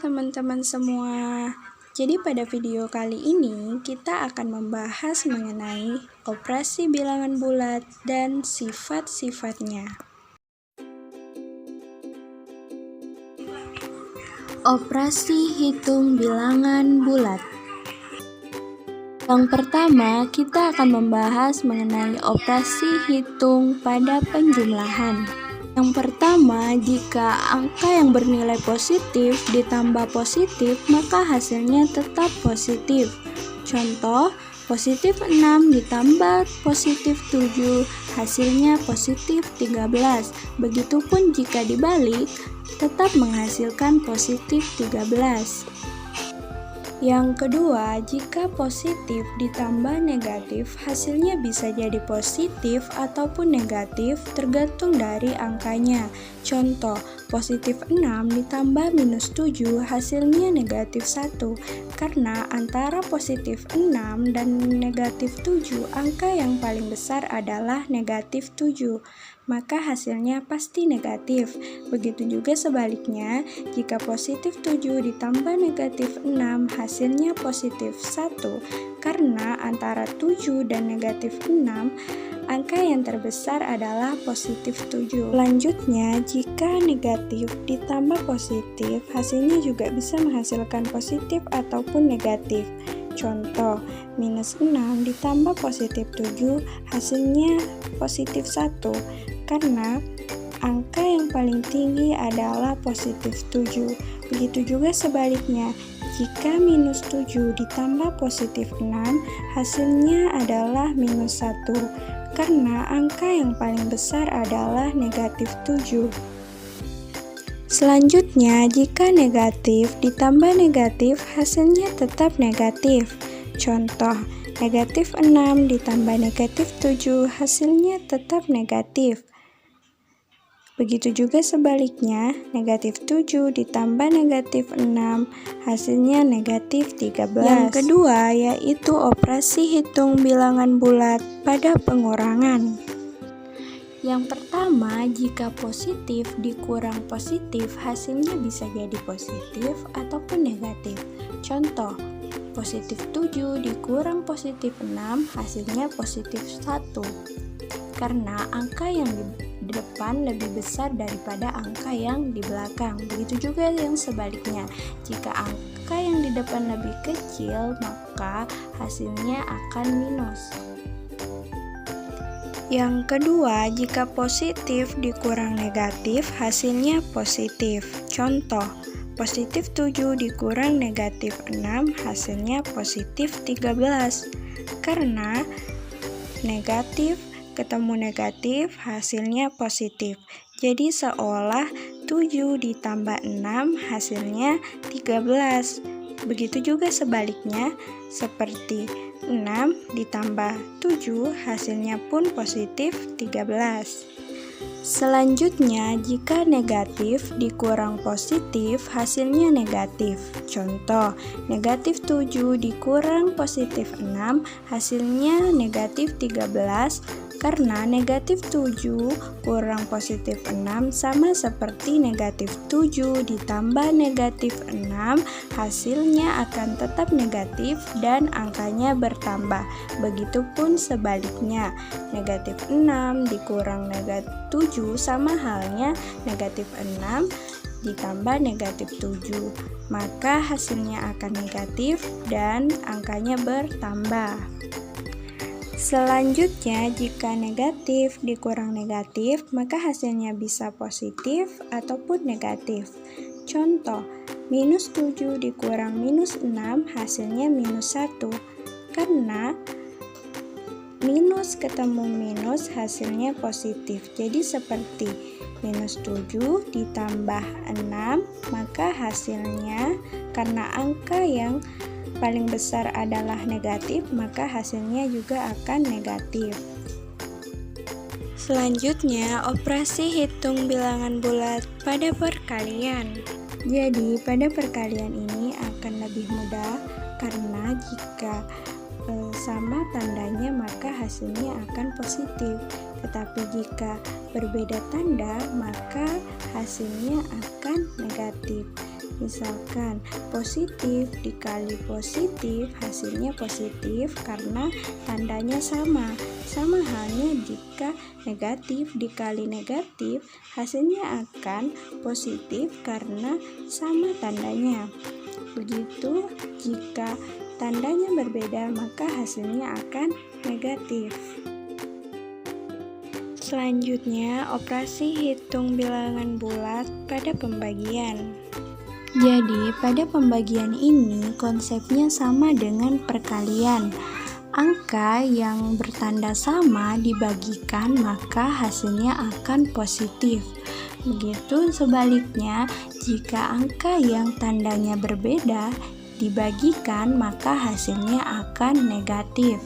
teman-teman semua. Jadi pada video kali ini kita akan membahas mengenai operasi bilangan bulat dan sifat-sifatnya. Operasi hitung bilangan bulat. Yang pertama, kita akan membahas mengenai operasi hitung pada penjumlahan. Yang pertama, jika angka yang bernilai positif ditambah positif, maka hasilnya tetap positif. Contoh, positif 6 ditambah positif 7, hasilnya positif 13. Begitupun jika dibalik, tetap menghasilkan positif 13. Yang kedua, jika positif ditambah negatif, hasilnya bisa jadi positif ataupun negatif tergantung dari angkanya. Contoh, positif 6 ditambah minus 7, hasilnya negatif 1. Karena antara positif 6 dan negatif 7, angka yang paling besar adalah negatif 7. Maka hasilnya pasti negatif. Begitu juga sebaliknya, jika positif 7 ditambah negatif 6, hasilnya positif 1. Karena antara 7 dan negatif 6, angka yang terbesar adalah positif 7. Selanjutnya, jika negatif ditambah positif, hasilnya juga bisa menghasilkan positif ataupun negatif. Contoh, minus 6 ditambah positif 7, hasilnya positif 1. Karena angka yang paling tinggi adalah positif 7. Begitu juga sebaliknya, jika minus 7 ditambah positif 6, hasilnya adalah minus 1. Karena angka yang paling besar adalah negatif 7. Selanjutnya, jika negatif ditambah negatif, hasilnya tetap negatif. Contoh, negatif 6 ditambah negatif 7, hasilnya tetap negatif. Begitu juga sebaliknya, negatif 7 ditambah negatif 6, hasilnya negatif 13. Yang kedua yaitu operasi hitung bilangan bulat pada pengurangan. Yang pertama, jika positif dikurang positif, hasilnya bisa jadi positif ataupun negatif. Contoh, positif 7 dikurang positif 6, hasilnya positif 1. Karena angka yang di depan lebih besar daripada angka yang di belakang. Begitu juga yang sebaliknya. Jika angka yang di depan lebih kecil, maka hasilnya akan minus. Yang kedua, jika positif dikurang negatif, hasilnya positif. Contoh, positif 7 dikurang negatif 6, hasilnya positif 13. Karena negatif ketemu negatif, hasilnya positif. Jadi seolah 7 ditambah 6, hasilnya 13. Begitu juga sebaliknya, seperti 6 ditambah 7, hasilnya pun positif 13. Selanjutnya, jika negatif dikurang positif, hasilnya negatif. Contoh, negatif 7 dikurang positif 6, hasilnya negatif 13. Karena negatif 7 kurang positif 6 sama seperti negatif 7 ditambah negatif 6, hasilnya akan tetap negatif dan angkanya bertambah. Begitupun sebaliknya, negatif 6 dikurang negatif 7 sama halnya negatif 6 ditambah negatif 7, maka hasilnya akan negatif dan angkanya bertambah. Selanjutnya, jika negatif dikurang negatif, maka hasilnya bisa positif ataupun negatif. Contoh, minus 7 dikurang minus 6, hasilnya minus 1. Karena minus ketemu minus, hasilnya positif. Jadi seperti minus 7 ditambah 6, maka hasilnya karena angka yang paling besar adalah negatif, maka hasilnya juga akan negatif. Selanjutnya, operasi hitung bilangan bulat pada perkalian. Jadi, pada perkalian ini akan lebih mudah karena jika sama tandanya maka hasilnya akan positif. Tetapi jika berbeda tanda maka hasilnya akan negatif. Misalkan positif dikali positif hasilnya positif karena tandanya sama. Sama halnya jika negatif dikali negatif hasilnya akan positif karena sama tandanya. Begitu jika tandanya berbeda maka hasilnya akan negatif. Selanjutnya, operasi hitung bilangan bulat pada pembagian. Jadi, pada pembagian ini konsepnya sama dengan perkalian. Angka yang bertanda sama dibagikan maka hasilnya akan positif. Begitu sebaliknya, jika angka yang tandanya berbeda dibagikan maka hasilnya akan negatif.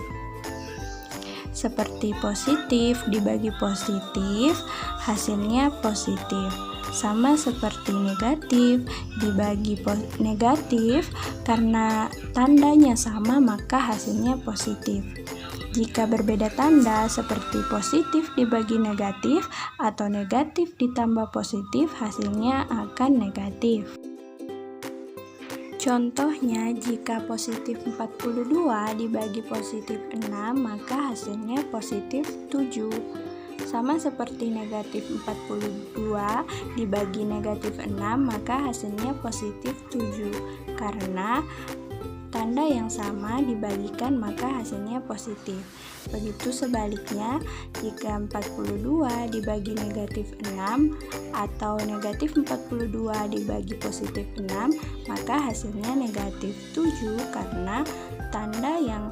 Seperti positif dibagi positif, hasilnya positif. Sama seperti negatif dibagi negatif, karena tandanya sama maka hasilnya positif. Jika berbeda tanda seperti positif dibagi negatif atau negatif ditambah positif, hasilnya akan negatif. Contohnya, jika positif 42 dibagi positif 6, maka hasilnya positif 7. Sama seperti negatif 42 dibagi negatif 6, maka hasilnya positif 7. Karena tanda yang sama dibagikan maka hasilnya positif. Begitu sebaliknya, jika 42 dibagi negatif 6 atau negatif 42 dibagi positif 6, maka hasilnya negatif 7 karena tanda yang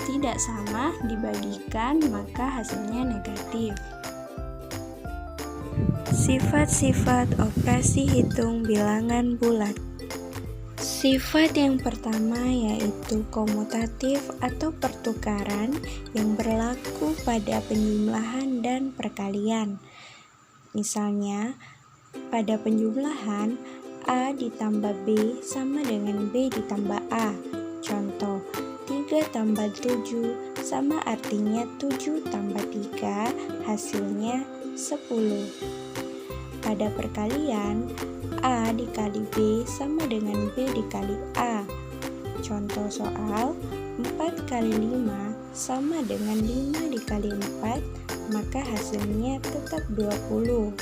tidak sama dibagikan maka hasilnya negatif. Sifat-sifat operasi hitung bilangan bulat. Sifat yang pertama yaitu komutatif atau pertukaran yang berlaku pada penjumlahan dan perkalian. Misalnya, pada penjumlahan A ditambah B sama dengan B ditambah A. Contoh, 3 tambah 7 sama artinya 7 tambah 3 hasilnya 10. Pada perkalian, A dikali B sama dengan B dikali A. Contoh soal, 4 kali 5 sama dengan 5 dikali 4, maka hasilnya tetap 20.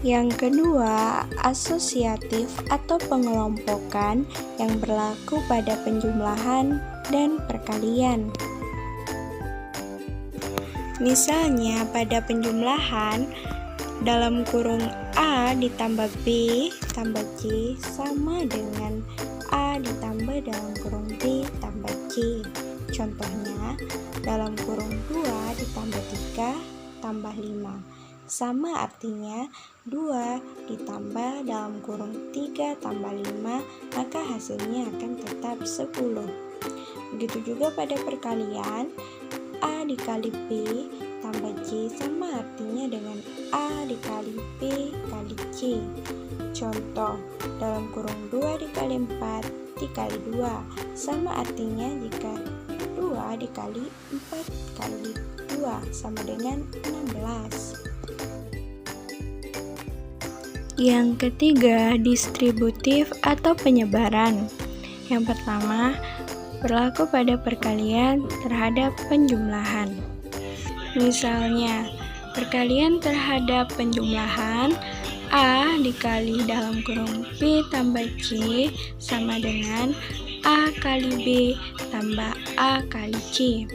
Yang kedua, asosiatif atau pengelompokan yang berlaku pada penjumlahan dan perkalian. Misalnya pada penjumlahan, dalam kurung A ditambah B tambah C sama dengan A ditambah dalam kurung B tambah C. Contohnya, dalam kurung 2 ditambah 3 tambah 5. Sama artinya 2 ditambah dalam kurung 3 tambah 5, maka hasilnya akan tetap 10. Begitu juga pada perkalian, A dikali B tambah C sama artinya dengan A dikali B kali C. Contoh, dalam kurung 2 dikali 4 dikali 2 sama artinya jika 2 dikali 4 kali 2 sama dengan 16. Yang ketiga, distributif atau penyebaran. Yang pertama, berlaku pada perkalian terhadap penjumlahan. Misalnya, perkalian terhadap penjumlahan A dikali dalam kurung B tambah C sama dengan A kali B tambah A kali C.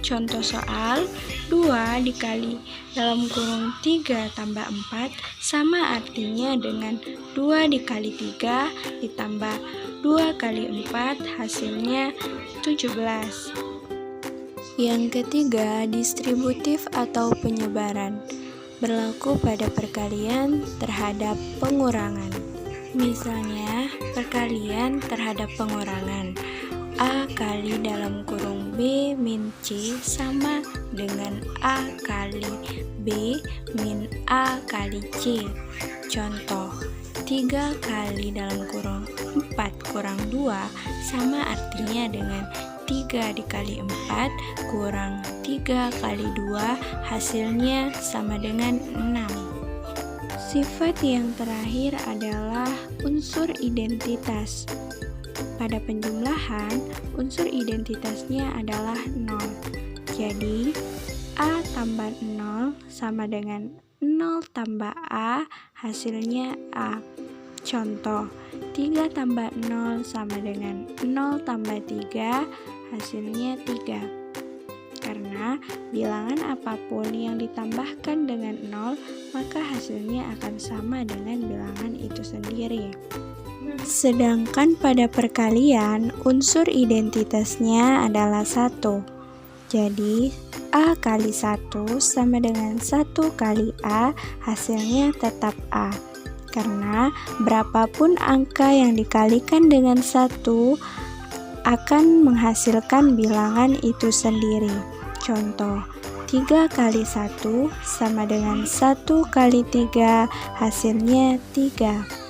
Contoh soal, 2 dikali dalam kurung 3 tambah 4 sama artinya dengan 2 dikali 3 ditambah 2 kali 4 hasilnya 17. Yang ketiga, distributif atau penyebaran, berlaku pada perkalian terhadap pengurangan. Misalnya, perkalian terhadap pengurangan A kali dalam kurung B min C sama dengan A kali B min A kali C. Contoh, 3 kali dalam kurung 4 kurang 2 sama artinya dengan 3 dikali 4 kurang 3 kali 2 hasilnya sama dengan 6. Sifat yang terakhir adalah unsur identitas. Pada penjumlahan, unsur identitasnya adalah 0. Jadi, A tambah 0 sama dengan 0 tambah A, hasilnya A. Contoh, 3 tambah 0 sama dengan 0 tambah 3, hasilnya 3. Karena bilangan apapun yang ditambahkan dengan 0, maka hasilnya akan sama dengan bilangan itu sendiri. Sedangkan pada perkalian, unsur identitasnya adalah 1. Jadi, A kali 1 sama dengan 1 kali A, hasilnya tetap A. Karena berapapun angka yang dikalikan dengan 1 akan menghasilkan bilangan itu sendiri. Contoh, 3 kali 1 sama dengan 1 kali 3, hasilnya 3.